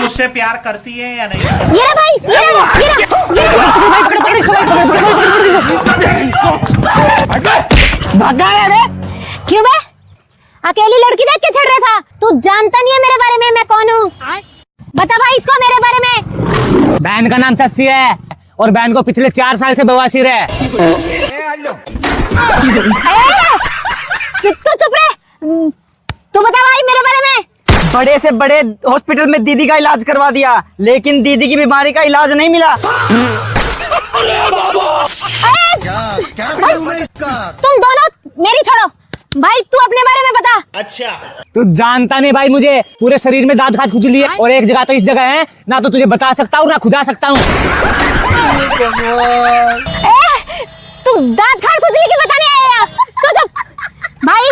मुझसे प्यार करती है या नहीं? ये रहा भाई, ये रहा। भागा रहा है। क्यों बे? अकेली लड़की देख के छेड़ रहा था? तू जानता नहीं है मेरे बारे में मैं कौन हूँ? बता भाई इसको मेरे बारे में। बहन का नाम सस्सी है और बहन को पिछले 4 साल से बवासीर है। तू चुप रहे। तू बता भाई मेरे बारे में। बड़े से बड़े हॉस्पिटल में दीदी का इलाज करवा दिया, लेकिन दीदी की बीमारी का इलाज नहीं मिला। तुम दोनों मेरी छोड़ो भाई, तू अपने बारे में बता। अच्छा, तू जानता नहीं भाई, मुझे पूरे शरीर में दांत खाज खुजली है और एक जगह तो इस जगह है ना, तो तुझे बता सकता हूँ ना खुजा सकता हूँ। तू दांत खाज खुजली की बताने आया? तू चुप भाई,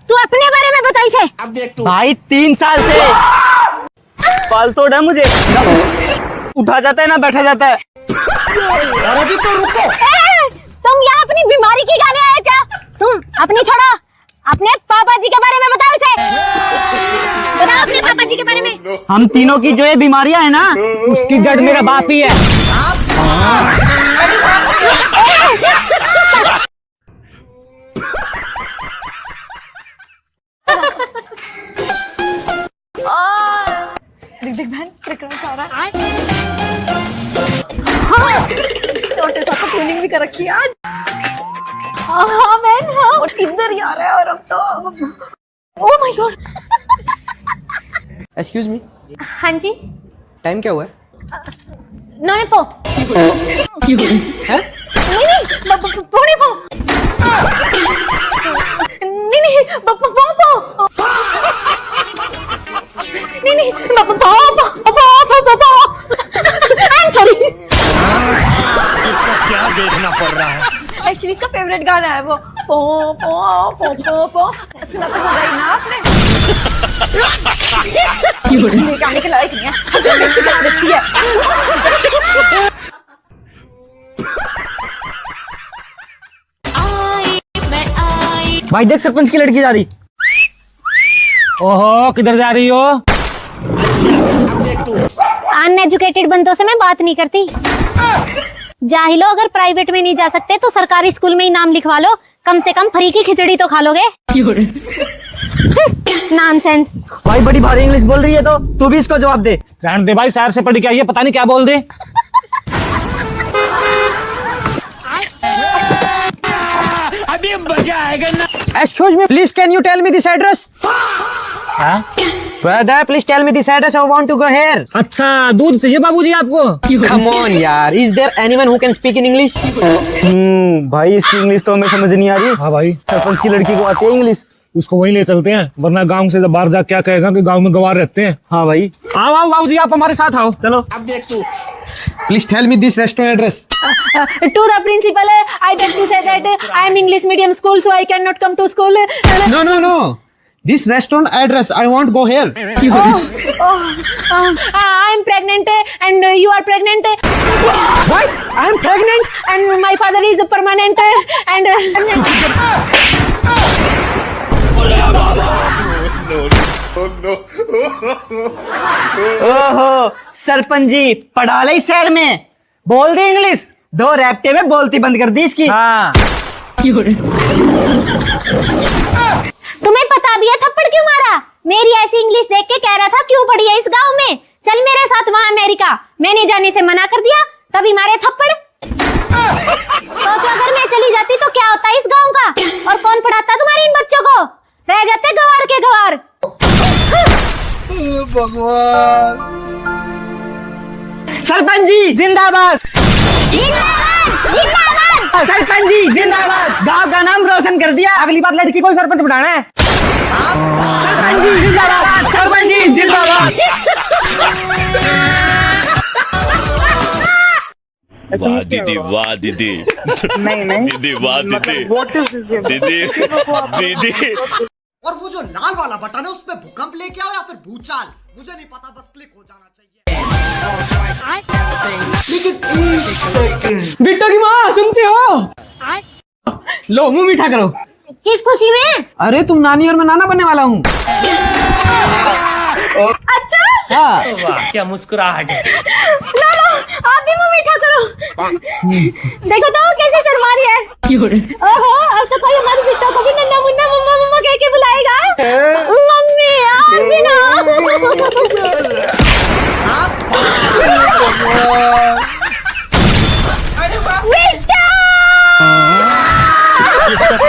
तू अपने बारे में बता इसे। अब देख तू। भाई 3 साल से पाल तोड़ है मुझे, उठा जाता है ना बैठा जाता है। अभी तो रुको। तुम यहाँ अपनी बीमारी की गाने आए क्या? तुम अपनी छोड़ो, अपने पापा जी के बारे में बताओ इसे। बताओ अपने पापा जी के बारे में। हम तीनों की जो ये बीमारियां है ना, उसकी जड़ मेरा बाप ही है। देख बहन क्रिकेट आ रहा है। छोटे सा तो ट्यूनिंग भी कर रखी है आज। हाँ बहन हाँ, और इधर ही आ रहा है। और अब तो oh my God. Excuse me, हाँ जी, टाइम क्या हुआ है? नौने पो। हैं? नहीं पौने पो। नहीं पो। नहीं आई एम सॉरी। क्या देखना पड़ रहा है? एक्चुअली इसका फेवरेट गाना है वो पो पो पो पो पो। सुना तो होगा ही ना आपने। ये गाने के लायक नहीं है। जो इसकी गाना देखती है। भाई देख सरपंच की लड़की जा रही। ओहो किधर जा रही हो? अनएजुकेटेड बंदों से मैं बात नहीं करती। जाहिलो, अगर प्राइवेट में नहीं जा सकते तो सरकारी स्कूल में ही नाम लिखवा लो, कम से कम फ्री की खिचड़ी तो खा लोगे। नॉनसेंस। भाई बड़ी भारी इंग्लिश बोल रही है, तो तू भी इसको जवाब दे। रहने दे भाई, शहर से पढ़ के आई है, पता नहीं क्या बोल दे। अभी मजा आएगा ना। Excuse me, please can you tell me this address? हाँ? Brother, please tell me this address. I want to go here. अच्छा दूध चाहिए बाबूजी आपको? Come on यार, is there anyone who can speak in English? भाई इसकी इंग्लिश तो हमें समझ नहीं आ रही। हाँ भाई, सरपंच की लड़की को आती है इंग्लिश। उसको वहीं ले चलते हैं, वरना गांव से जब बाहर जा क्या कहेगा कि गांव में गवार रहते हैं। हाँ भाई, आओ आओ बाबूजी, आप हमारे साथ आओ। चलो। अब देख तू। Please tell me this restaurant address. To the principal, I beg to say that I am English medium school, so I cannot come to school. No. This restaurant address, I want go here. I am pregnant and you are pregnant. What? I am pregnant? And my father is permanent and ओहो सरपंच जी पढ़ा ले शहर में, बोल दी English. 2 रैप्टे में बोलती बंद कर दी इसकी। हाँ। तुम्हें पता भी है थप्पड़ क्यों मारा? मेरी ऐसी इंग्लिश देख के कह रहा था क्यों पढ़ी है इस गांव में, चल मेरे साथ वहां अमेरिका। मैंने जाने से मना कर दिया, तभी मारे थप्पड़। सोचो अगर मैं चली जाती तो क्या होता इस गांव का, और कौन पढ़ाता तुम्हारे इन बच्चों को? रह जाते गवार के गवार। भगवान। सरपंच जी जिंदाबाद। जिंदाबाद। सरपंच जी जिंदाबाद। गांव का नाम रोशन कर दिया, अगली बार लड़की को सरपंच बनाना है। सरपंच जी जिंदाबाद। सरपंच जी जिंदाबाद। वाह दीदी, वाह दीदी। नहीं दीदी वाह दीदी। दीदी दीदी। और वो जो लाल वाला बटन है उसमें भूकंप लेके आओ या फिर भूचाल, मुझे नहीं पता, बस क्लिक हो जाना चाहिए। बिट्टो की माँ सुनते हो? लो मुंह मीठा करो। किस खुशी में? अरे तुम नानी और मैं नाना बनने वाला हूँ। अच्छा वाह क्या मुस्कुराहट है। लो लो आप भी मुंह मीठा करो। देखो तो कैसे शर्मा रही है। ओहो अब तो कोई हमारी बिट्टो को भी नन्ना मुन्ना मम्मा मम्मा कह के बुलाएगा। मम्मी आज भी ना। बिट्टो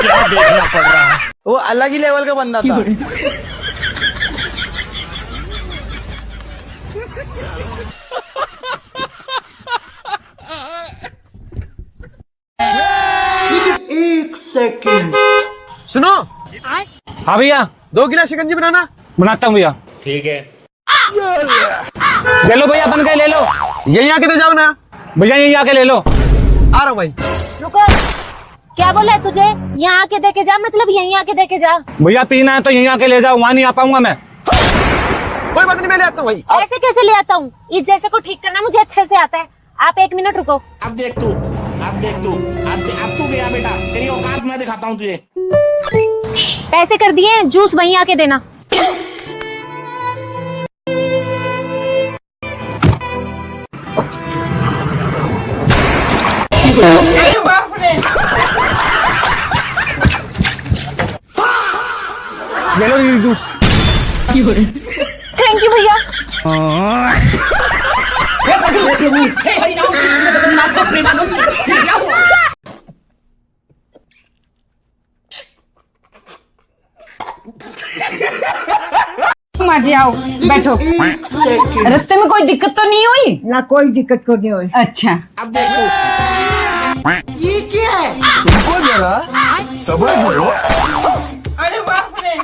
क्या देखना पड़ रहा है। वो अलग ही लेवल का बंदा था। एक सेकंड सुनो, हाँ भैया 2 गिलास शिकंजी बनाना। बनाता हूँ भैया। ठीक है। ले लो भैया बन गए ले लो। यहीं आके दे जाओ ना। भैया यहीं आके ले लो। आ रहा हूँ भाई। रुको क्या बोला है तुझे? यहाँ आके दे के जा मतलब यहीं आके दे के जा। भैया पीना है तो यहीं आके ले जाओ, वहाँ नहीं आ पाऊंगा मैं। कोई बात नहीं, मैं ले आता हूँ भाई। ऐसे कैसे ले आता हूँ? इस जैसे को ठीक करना मुझे अच्छे से आता है। आप 1 मिनट रुको। अब देख तू अब तू गया बेटा, तेरी औकात मैं दिखाता हूँ तुझे। पैसे कर दिए, जूस वहीं आके देना। ले लो ये जूस। थैंक यू भैया। माँ जी आओ बैठो। रास्ते में कोई दिक्कत तो नहीं हुई ना? कोई दिक्कत को नहीं हुई। अच्छा अब देख तू। ये क्या है? रुको जरा, सब्र करो। अरे बाप रे।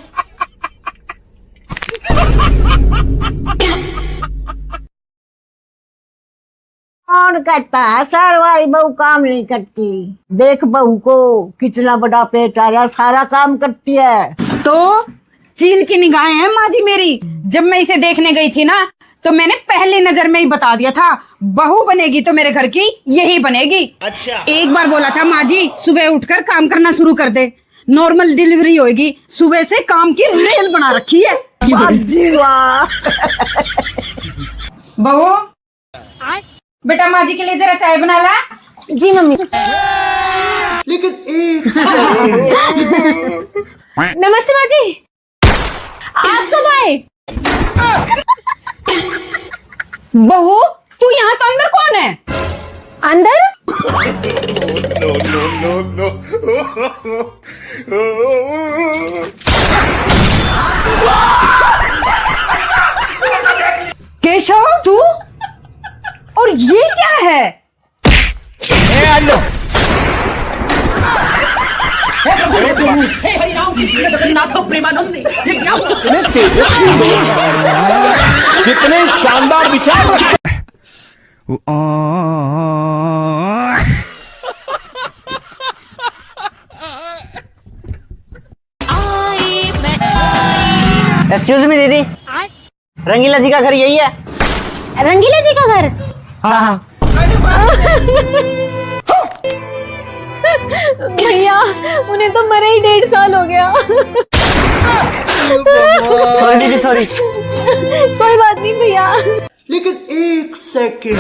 कौन कहता है सर वाली बहू काम नहीं करती? देख बहू को कितना बड़ा पेट आ रहा, सारा काम करती है। तो चील की निगाहें हैं माँ जी मेरी। जब मैं इसे देखने गई थी ना तो मैंने पहली नजर में ही बता दिया था, बहू बनेगी तो मेरे घर की यही बनेगी। अच्छा एक बार बोला था माँ जी सुबह उठकर काम करना शुरू कर दे, नॉर्मल डिलीवरी होगी। सुबह से काम की रेल बना रखी है। वाह जी वाह। बहू बेटा माँ जी के लिए जरा चाय बना ला। जी मम्मी। लेकिन एक नमस्ते माँ जी। आप कब आए? बहू तू यहाँ तो अंदर कौन है? अंदर? केशव तू? और ये क्या है? कितने शानदार विचार। एक्सक्यूज मी दीदी, रंगीला जी का घर यही है? रंगीला जी का घर? हाँ। भैया उन्हें तो मरे ही 1.5 साल हो गया। सॉरी दीदी सॉरी। कोई बात नहीं भैया। लेकिन एक सेकंड।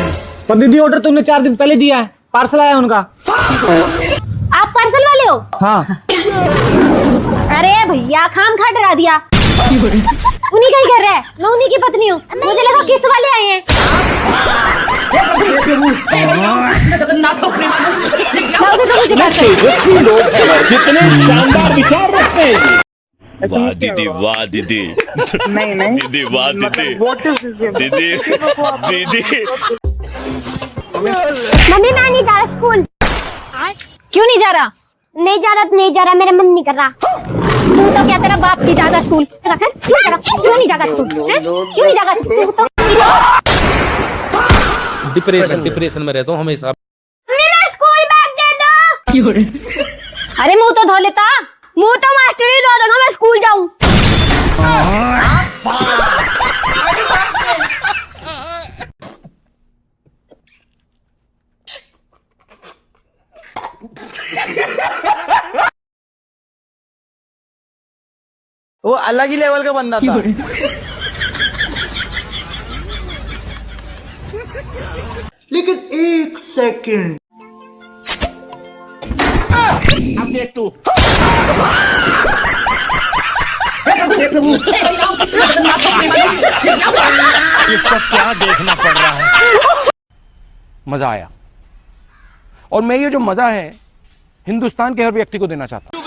पर दीदी ऑर्डर तुमने 4 दिन पहले दिया है, पार्सल आया उनका। आप पार्सल वाले हो? हाँ। अरे भैया खाम खा डरा दिया। उन्हीं का ही घर है, मैं उन्हीं की पत्नी हूँ। मुझे लगा किस्त वाले आए हैं। कितने शानदार विचार रखते हैं। वाह दीदी वाह दीदी। नहीं दीदी वाह दीदी। दीदी दीदी। मम्मी मैं नहीं जा रहा स्कूल। क्यों नहीं जा रहा? नहीं जा रहा, मेरा मन नहीं कर रहा। तू तो क्या तेरा बाप नहीं जाता स्कूल? क्यों नहीं जाता स्कूल? क्यों नहीं जाता स्कूल? डिप्रेशन में रहता हूँ हमेशा। स्कूल बैग दे दो। अरे मुंह तो धो लेता। मुंह तो मास्टर ही धो देगा, मैं स्कूल जाऊं। वो अलग ही लेवल का बंदा था। लेकिन एक सेकंड, अब देख तू। इसको क्या देखना पड़ रहा है? मजा आया, और मैं ये जो मजा है हिंदुस्तान के हर व्यक्ति को देना चाहता हूं।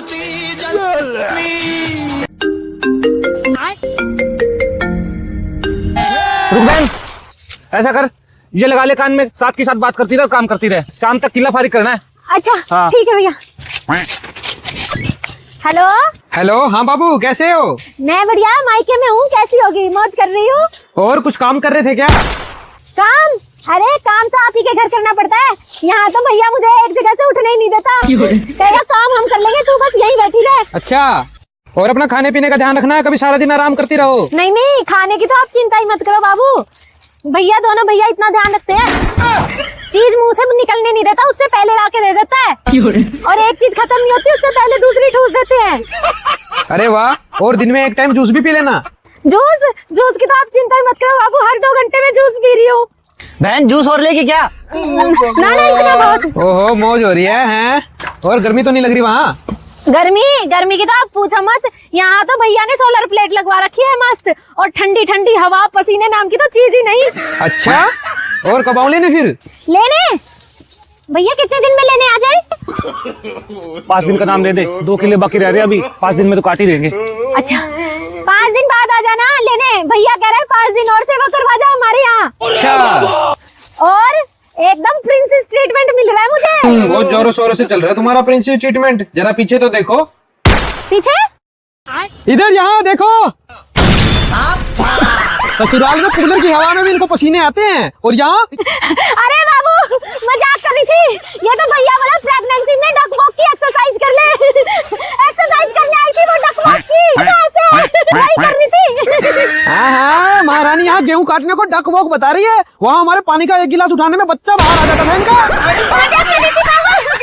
रुक बहन, ऐसा कर, ये लगा ले कान में, साथ के साथ बात करती रहे और काम करती रहे, शाम तक किला फारिग करना है। अच्छा हाँ। ठीक है भैया। हेलो हेलो, हाँ बाबू कैसे हो? मैं बढ़िया, मायके में हूँ। कैसी होगी? मौज कर रही हूँ। और कुछ काम कर रहे थे क्या? काम? अरे काम तो आप ही के घर करना पड़ता है, यहाँ तो भैया मुझे एक जगह से उठने ही नहीं देता। कहेगा काम हम कर लेंगे, तू बस यहीं बैठी रहे। अच्छा, और अपना खाने पीने का ध्यान रखना है, कभी सारा दिन आराम करती रहो। नहीं नहीं, खाने की तो आप चिंता ही मत करो बाबू, भैया दोनों भैया इतना ध्यान रखते हैं। चीज मुंह से निकलने नहीं देता, उससे पहले ला के दे देता है, और एक चीज खत्म नहीं होती उससे पहले दूसरी ठूस देते हैं। अरे वाह, और दिन में एक टाइम जूस भी पी लेना। जूस? जूस की तो आप चिंता ही मत करो बाबू, हर 2 घंटे में जूस पी रही हूँ। बहन जूस और लेगी क्या? ना इतना बहुत। ओहो, मौज हो रही है? और गर्मी तो नहीं लग रही वहाँ? गर्मी की तो आप पूछो मत, यहाँ तो भैया ने सोलर प्लेट लगवा रखी है मस्त, और ठंडी ठंडी हवा, पसीने नाम की तो चीज ही नहीं। अच्छा, और कब आऊं लेने फिर? लेने? भैया कितने दिन में लेने आ जाए? 5 दिन का नाम दे दे, 2 किले बाकी रह रहे अभी, 5 दिन में तो काट ही देंगे। अच्छा 5 दिन बाद आ जाना लेने, भैया कह रहे हैं 5 दिन और सेवा करवा जाओ हमारे यहाँ। अच्छा, और एकदम प्रिंसेस ट्रीटमेंट मिल रहा है मुझे। बहुत जोरों शोरों से चल रहा है तुम्हारा प्रिंसेस ट्रीटमेंट। जरा पीछे तो देखो। पीछे? इधर, यहाँ देखो। ससुराल में कूलर की हवा में भी इनको पसीने आते हैं, और यहाँ? अरे बाबू मजाक कर रही थी, ये तो भैया बोला प्रेगनेंसी में डक वॉक की एक्सरसाइज कर ले। एक्सरसाइज करने आई थी वो, डक वॉक की तो ऐसे वही कर रही थी। हाँ, महारानी यहाँ गेहूं काटने को डक वॉक बता रही है, वहाँ हमारे पानी का 1 गिलास उठाने में बच्चा बाहर आ जाता था इनका।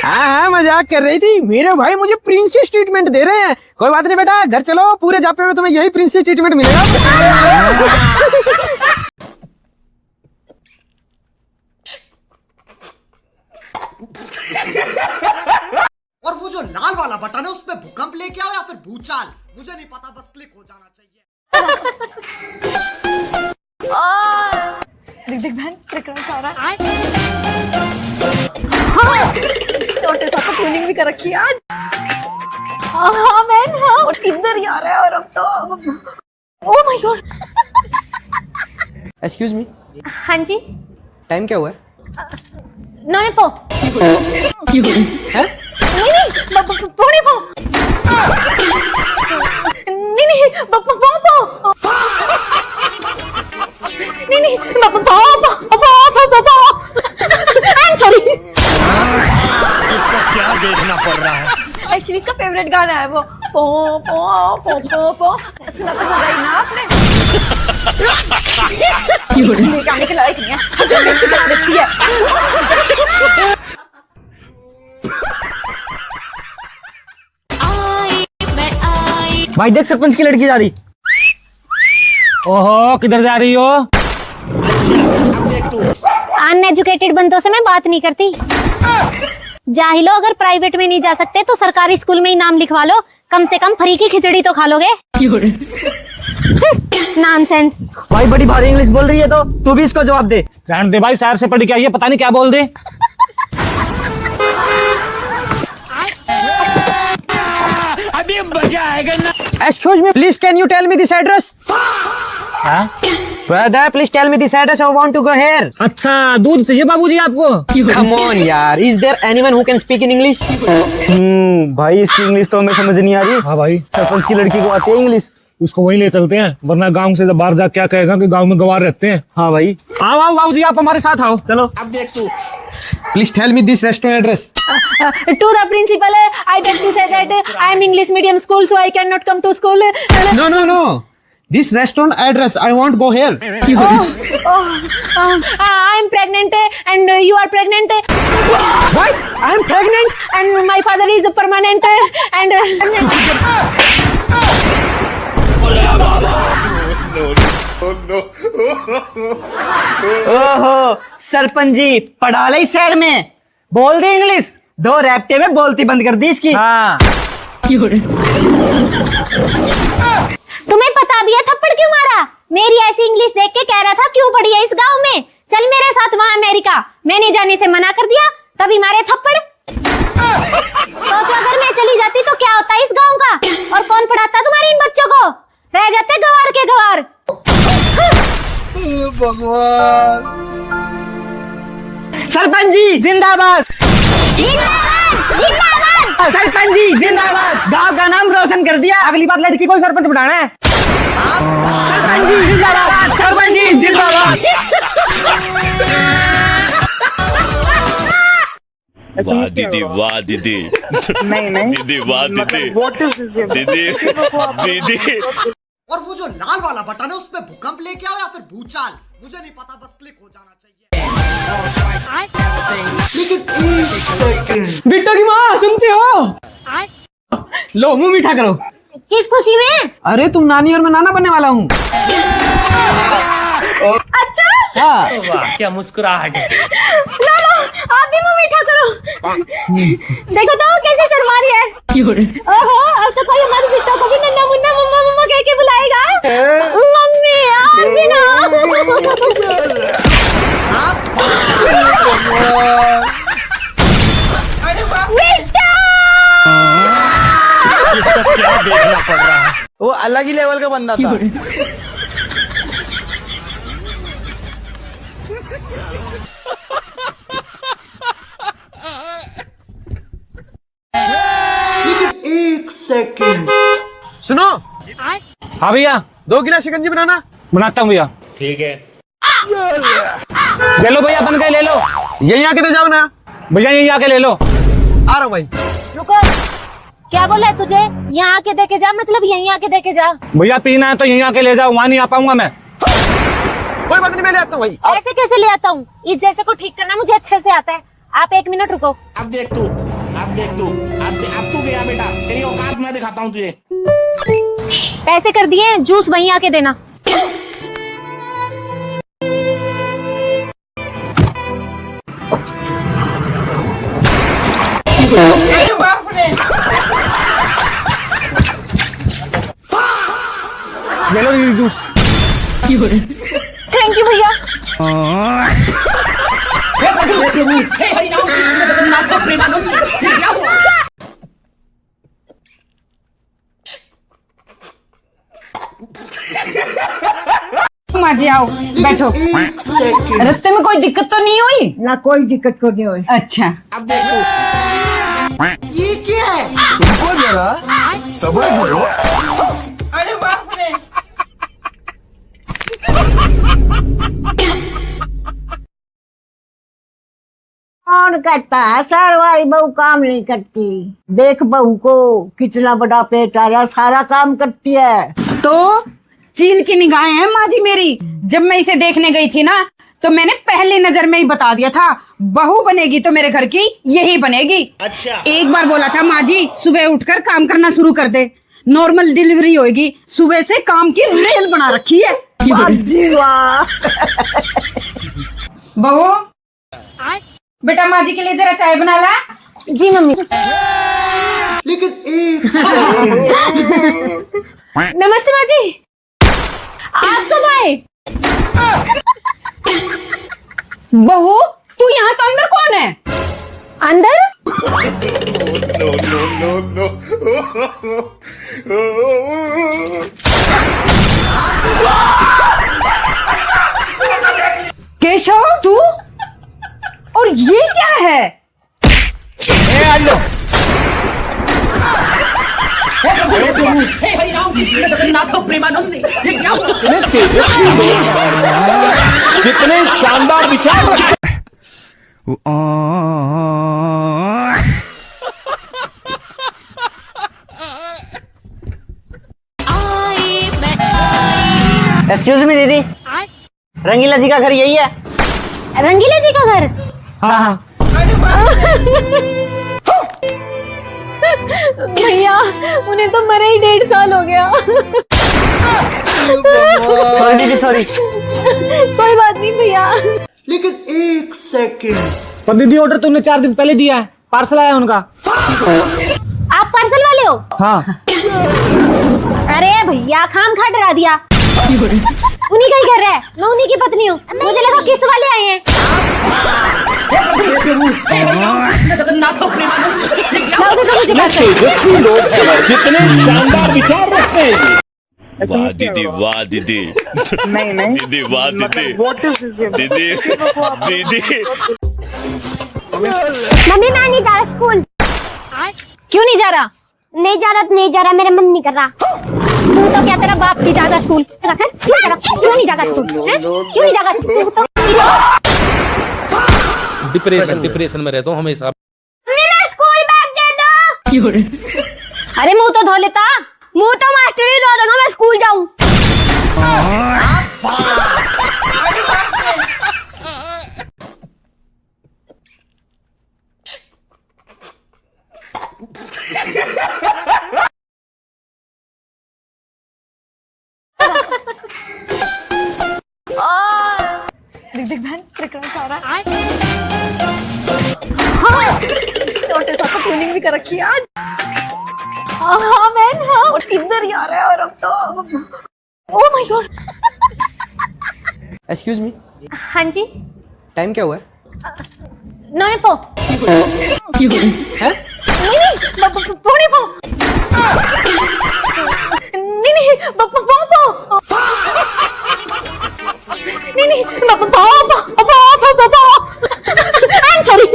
हाँ, मजाक कर रही थी। मेरे भाई मुझे प्रिंसेस ट्रीटमेंट दे रहे हैं। कोई बात नहीं बेटा, घर चलो, पूरे जापे में तुम्हें यही प्रिंसेस ट्रीटमेंट मिलेगा। और वो जो लाल वाला बटन है उसमें भूकंप लेके आओ या फिर भूचाल, मुझे नहीं पता, बस क्लिक हो जाना चाहिए। देख बहन क्रैश आ रहा है। हाँ, छोटे सा तो ट्यूनिंग भी कर रखी है आज। हाँ बहन, हाँ। और किधर जा रहा है? और अब तो oh my God. Excuse me, हाँ जी, टाइम क्या हुआ है? नौने पो। हैं? नहीं पौने पो। नहीं पो आई एम सॉरी। इसको क्या देखना पड़ रहा है? एक्चुअली इसका फेवरेट गाना है वो, पो पो पो पो पो। सुना तो होगा ही ना आपने। ये गाने के लायक नहीं है, जो इसकी बना देती है। भाई देख, सरपंच की लड़की जा रही। ओहो, किधर जा रही हो? अनएजुकेटेड बंदों से मैं बात नहीं करती। जाहिलो, अगर प्राइवेट में नहीं जा सकते तो सरकारी स्कूल में ही नाम लिखवा लो, कम से कम फ्री की खिचड़ी तो खा लोगे। नॉनसेंस। भाई बड़ी भारी इंग्लिश बोल रही है, तो तू भी इसको जवाब दे। रहने दे भाई, शहर से पढ़ के आई है, पता नहीं क्या बोल दे। अभी मजा आएगा ना। Excuse me, please can you tell me this address? हाँ? Brother, please tell me this address. I want to go here. अच्छा, दूध चाहिए बाबूजी आपको? Come on यार, is there anyone who can speak in English? भाई इसकी इंग्लिश तो हमें समझ नहीं आ रही। हाँ भाई, सरपंच की लड़की को आती है इंग्लिश। उसको वहीं ले चलते हैं, वरना गांव से जब बाहर जा क्या कहेगा कि गांव में गवार रहते हैं। हाँ भाई, आओ आओ बाबूजी, आप हमारे साथ आओ। चलो। अब देख तू। Please tell me this restaurant address. To the principal, I beg to say that I am English medium school, so I cannot come to school. No. This restaurant address. I want to go here. I am pregnant and you are pregnant. What? I am pregnant. And my father is permanent and ओहो सरपंच जी पढ़ा ले शहर में, बोल दी English, 2 रैप्टे में बोलती बंद कर दी इसकी। हाँ तुम्हें पता भी है थप्पड़ क्यों मारा? मेरी ऐसी इंग्लिश देख के कह रहा था क्यों पढ़ी है इस गांव में, चल मेरे साथ वहां अमेरिका। मैंने जाने से मना कर दिया, तभी मारे थप्पड़। सोचो अगर मैं चली जाती तो क्या होता इस गांव का, और कौन पढ़ाता तुम्हारे इन बच्चों को, रह जाते गवार के गवार। भगवान। सरपंच जी जिंदाबाद, जिंदाबाद। सरपंच जी जिंदाबाद, गांव का नाम रोशन कर दिया। अगली बार लड़की को सरपंच बनाना है। सरपंच जी जिंदाबाद, सरपंच जी जिंदाबाद। वाह दीदी, वाह दीदी, दीदी वाह दीदी, दीदी दीदी। और वो जो लाल वाला बटन है उसमें भूकंप लेके आओ या फिर भूचाल, मुझे नहीं पता, बस क्लिक हो जाना चाहिए। बिट्टो की माँ सुनते हो? लो मुंह मीठा करो। किस खुशी में? अरे तुम नानी और मैं नाना बनने वाला हूँ। अच्छा हाँ। क्या मुस्कुराहट है। लो आप भी मुंह मीठा करो। देखो तो कैसे शर्मा रही है। ओहो अब तो कोई हमारी बिट्टो को भी नन्ना मुन्ना मम्मा मम्मा कह के बुलाएगा। मम्मी आज भी ना। बिट्टो इसको क्या देखना पड़ रहा है? वो अलग ही लेवल का बंदा था। सुनो। हाँ भैया 2 गिलास शिकंजी बनाना। बनाता हूँ भैया। ठीक है। ले लो भैया, बन गए, ले लो। यही आके दे जाओ ना। भैया यही आके ले लो। आ रहा हूँ भाई। रुको, क्या बोला है तुझे? यहाँ आके देके जा मतलब यहीं आके देके जा। भैया पीना है तो यहीं आके ले जाओ, वहाँ नहीं आ पाऊंगा मैं। कोई बात नहीं, मैं ले आता हूँ भाई। ऐसे कैसे ले आता हूँ? इस जैसे को ठीक करना मुझे अच्छे से आता है। आप 1 मिनट रुको। अब देख तू, अब देख तू, अब तू गया बेटा, तेरी औकात मैं दिखाता हूँ तुझे। पैसे कर दिए, जूस वहीं आके देना। ले लो ये जूस। थैंक यू भैया। माँ जी आओ बैठो। रास्ते में कोई दिक्कत तो नहीं हुई? ना कोई दिक्कत को नहीं हुई। अच्छा अब देख तू। ये क्या है? रुको जरा, सब्र करो। अरे बाप रे। कौन कहता है सर वाली बहू काम नहीं करती? देख बहू को कितना बड़ा पेट आ रहा, सारा काम करती है। तो चील की निगाहें हैं माँ जी मेरी। जब मैं इसे देखने गई थी ना तो मैंने पहली नजर में ही बता दिया था, बहू बनेगी तो मेरे घर की यही बनेगी। अच्छा। एक बार बोला था माँ जी सुबह उठकर काम करना शुरू कर दे, नॉर्मल डिलीवरी होगी। सुबह से काम की रेल बना रखी है। वाह जी वाह। बहू बेटा माँ जी के लिए जरा चाय बना ला। जी मम्मी। लेकिन एक नमस्ते माँ जी, आप कब आए? बहू तू यहाँ तो अंदर कौन है? अंदर? No no no no. Keshav तू? और ये क्या है? कितने शानदार विचार। एक्सक्यूज मी दीदी, रंगीला जी का घर यही है? रंगीला जी का घर? हाँ। भैया उन्हें तो मरे ही 1.5 साल हो गया। सॉरी दीदी सॉरी। कोई बात नहीं भैया। लेकिन एक सेकंड, पर दीदी ऑर्डर तुमने 4 दिन पहले दिया है, पार्सल आया उनका। आप पार्सल वाले हो? हाँ। अरे भैया खाम खा डरा दिया। उन्हीं का ही घर है, मैं उन्हीं की पत्नी हूँ, मुझे लगा किस्त वाले आए हैं। कितने शानदार विचार रखते हैं। वाह दीदी, वाह दीदी, दीदी वाह दीदी, दीदी दीदी। मम्मी मैं नहीं जा रहा स्कूल। क्यों नहीं जा रहा? नहीं जा रहा, मेरा मन नहीं कर रहा। तू तो क्या तेरा बाप नहीं जाता स्कूल? क्यों नहीं जाता स्कूल? क्यों नहीं जाता स्कूल? डिप्रेशन में रहता हूँ हमेशा। स्कूल बैग दे दो। अरे मुंह तो धो लेता। मुंह तो मास्टर ही धो देगा, मैं स्कूल जाऊं। देख बहन क्रैश आ रहा है। छोटे सा तो ट्यूनिंग भी कर रखी है आज। हाँ बहन हाँ। और इधर ही आ रहा है और अब तो oh my God. Excuse me, हाँ जी। टाइम क्या हुआ है? नौने पो। हैं? नहीं पौने पो। नहीं पो। नहीं I'm sorry।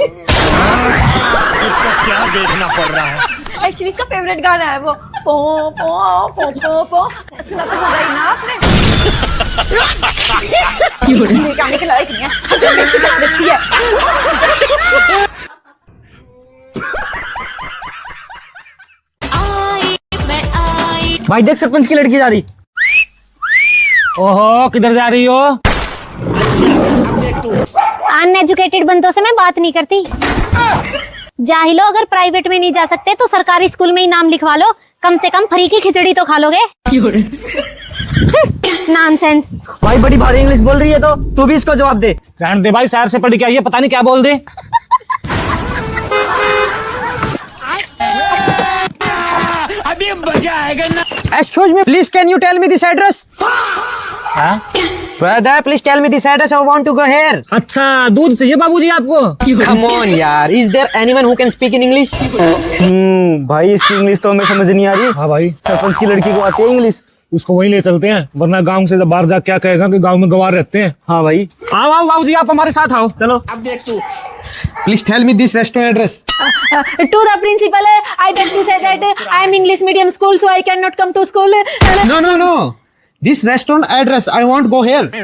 इसको क्या देखना पड़ रहा है? एक्चुअली इसका फेवरेट गाना है वो पो पो पो पो पो। सुना तो होगा ही ना आपने। ये गाने के लायक नहीं है। देखती है। भाई देख सरपंच की लड़की जा रही। ओहो किधर जा रही हो? अनएजुकेटेड बंदों से मैं बात नहीं करती। जाहिलो अगर प्राइवेट में नहीं जा सकते तो सरकारी स्कूल में ही नाम लिखवा लो, कम से कम फ्री की खिचड़ी तो खा लोगे। नॉनसेंस। भाई बड़ी भारी इंग्लिश बोल रही है तो तू भी इसको जवाब दे। रहने दे भाई, शहर से पढ़ के आई है, पता नहीं क्या बोल दे। अभी मजा आएगा ना। Excuse me, please can you tell me this address? Brother, please tell me this address. I want to go here. अच्छा दूध चाहिए बाबूजी आपको? Come on यार, is there anyone who can speak in English? भाई इसकी इंग्लिश तो हमें समझ नहीं आ रही। हाँ भाई, सरपंच की लड़की को आती है इंग्लिश, उसको वहीं ले चलते हैं, वरना गांव से जब बाहर जा क्या कहेगा कि गांव में गंवार रहते हैं। हाँ भाई। आओ बाबूजी आप हमारे साथ आओ। चलो। अब देख तू। Please tell me this restaurant address. To the principal, I beg to say that I am English medium school, so I cannot come to school. No. This restaurant address. I want to go here. I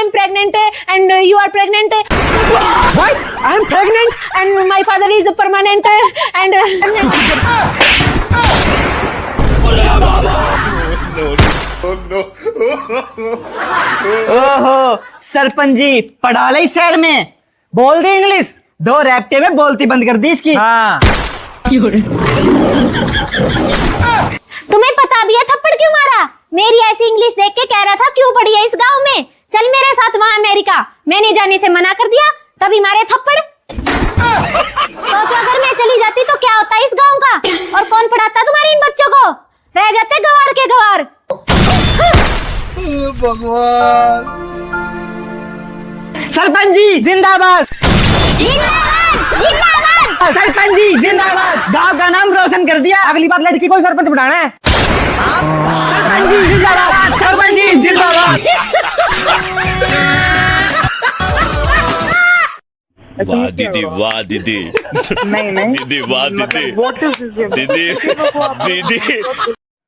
am pregnant and you are pregnant. What? I am pregnant. And my father is permanent and ओहो सरपंच जी पढ़ा ले शहर में, बोल दी English, 2 रैप्टे में बोलती बंद कर दी इसकी। हाँ। तुम्हें पता भी है थप्पड़ क्यों मारा? मेरी ऐसी इंग्लिश देख के कह रहा था क्यों पढ़ी है इस गांव में, चल मेरे साथ वहां अमेरिका। मैंने जाने से मना कर दिया, तभी मारे थप्पड़। सोचो अगर मैं चली जाती तो क्या होता इस गांव का, और कौन पढ़ाता तुम्हारे इन बच्चों को? रह जाते गवार के गवार। भगवान। सरपंच जी जिंदाबाद। सरपंच जी जिंदाबाद। गांव का नाम रोशन कर दिया, अगली बार लड़की को सरपंच बनाना है। सरपंच जी जिंदाबाद। सरपंच जी जिंदाबाद। वाह दीदी, वाह दीदी, दीदी वाह दीदी, दीदी दीदी।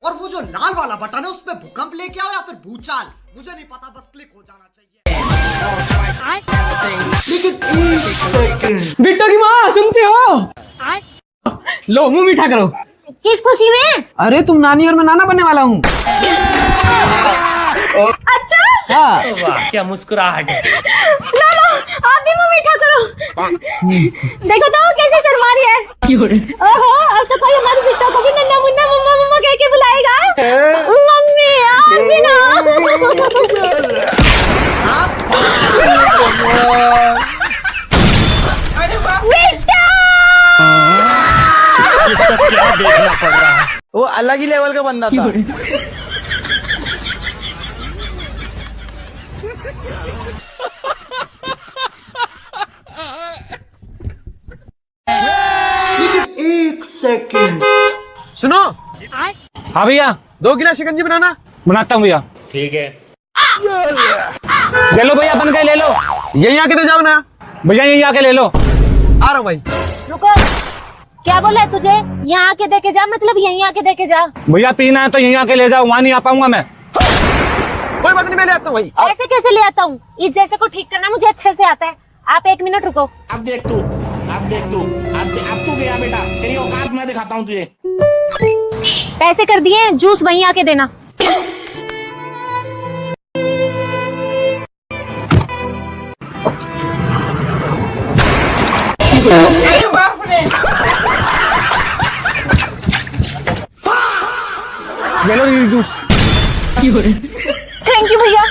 और वो जो लाल वाला बटन है उसमें भूकंप लेके आओ या फिर भूचाल, मुझे नहीं पता, बस क्लिक हो जाना चाहिए। लेकिन एक सेकंड। बिट्टो की माँ सुनते हो? लो मुंह मीठा करो। किस खुशी में? अरे तुम नानी और मैं नाना बनने वाला हूँ। अच्छा हाँ। वाह क्या मुस्कुराहट है। लो आप भी मुंह मीठा करो। देखो तो कैसे शर्मा रही है। ओहो अब तो कोई हमारी बिट्टो को भी नन्ना मुन्ना मम्मा मम्मा कह के बुलाएगा। मम्मी यार बिना बेटा इसको क्या देखना पड़ रहा है? वो अलग ही लेवल का बंदा था। लेकिन एक सेकंड, सुनो, हाँ भैया 2 गिलास शिकंजी बनाना। बनाता हूँ भैया। ठीक है। ले लो भैया, बन गए, ले लो यही आके दे जाओ ना। भैया, यही आके ले लो। आ रहा हूँ भाई। रुको, क्या बोला है तुझे? यहाँ आके देके जा मतलब यहीं आके देके जा? भैया पीना है तो यहीं आके ले जाओ, वहां नहीं आ पाऊंगा मैं। कोई बात नहीं, मैं ले आता हूँ भाई। ऐसे कैसे ले आता हूँ? इस जैसे को ठीक करना मुझे अच्छे से आता है। आप 1 मिनट रुको। अब देख तू, अब तू गया बेटा, तेरी औकात मैं दिखाता हूँ तुझे। पैसे कर दिए, जूस वहीं आके देना। ले लो ये जूस। थैंक यू भैया।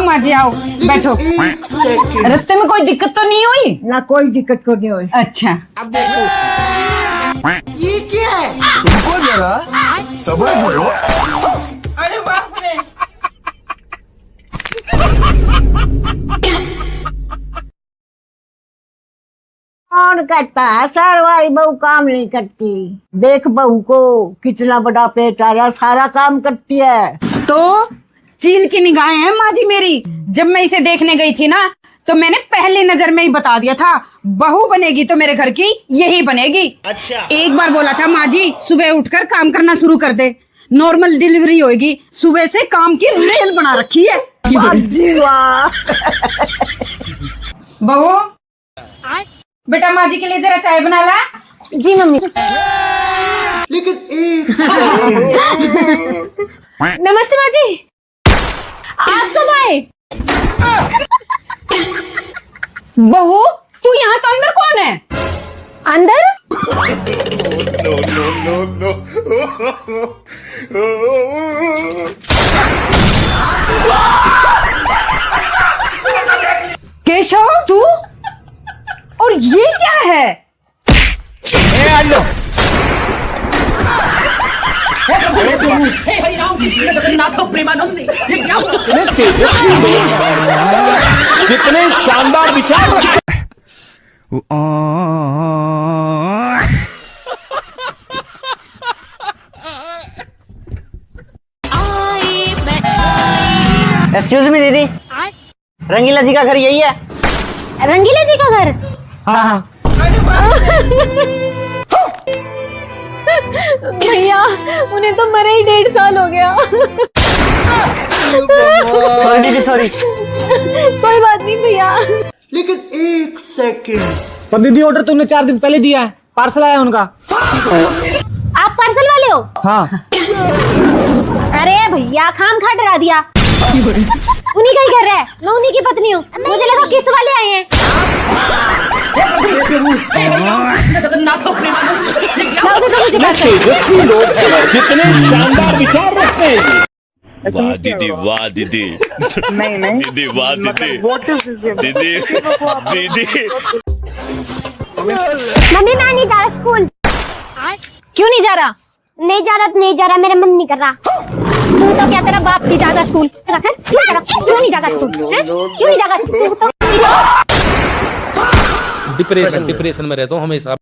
माँ जी आओ, बैठो। रास्ते में कोई दिक्कत तो नहीं हुई? ना कोई दिक्कत को नहीं हुई। अच्छा, अब देख तू। ये क्या है? रुको जरा, सब्र करो। अरे बाप रे। कौन कहता है सर वाली बहू काम नहीं करती? देख बहू को कितना बड़ा पेट आ रहा, सारा काम करती है। तो चील की निगाहें हैं माँ जी मेरी। जब मैं इसे देखने गई थी ना, तो मैंने पहली नजर में ही बता दिया था, बहू बनेगी तो मेरे घर की यही बनेगी। अच्छा। एक बार बोला था माँ जी, सुबह उठकर काम करना शुरू कर दे, नॉर्मल डिलीवरी होगी। सुबह से काम की रेल बना रखी है। वाह। बहू, बेटा माँ जी के लिए जरा चाय बना ला। जी मम्मी। लेकिन एक नमस्ते माँ जी, आप कब आए? बहू, तू यहाँ तो अंदर कौन है? अंदर? केशव, तू? और ये क्या है? कितने शानदार विचार। एक्सक्यूज मी दीदी, रंगीला जी का घर यही है? रंगीला जी का घर? हाँ। भैया, उन्हें तो मरे ही 1.5 साल हो गया। सॉरी दीदी, सॉरी। कोई बात नहीं भैया। लेकिन एक सेकंड, पर दीदी ऑर्डर तुमने 4 दिन पहले दिया है, पार्सल आया उनका। आप पार्सल वाले हो? हाँ। अरे भैया, खाम खा डरा दिया। उन्हीं का ही घर है, मैं उन्हीं की पत्नी हूँ। मुझे लगा किस्त वाले आए हैं। कितने शानदार विचार रखते हैं। वाह दीदी, वाह दीदी। नहीं दीदी, वाह दीदी। दीदी, दीदी। मम्मी, मैं नहीं जा रहा स्कूल। क्यों नहीं जा रहा? नहीं जा रहा, मेरा मन नहीं कर रहा। तू तो क्या, तेरा बाप भी जाता स्कूल? क्यों नहीं जाता स्कूल? क्यों नहीं जाता स्कूल? डिप्रेशन में रहता हूँ हमेशा।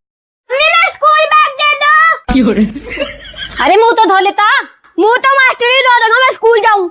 स्कूल बैग दे दो। अरे मुंह तो धो लेता। मुंह तो मास्टर ही धो देगा, मैं स्कूल जाऊँ।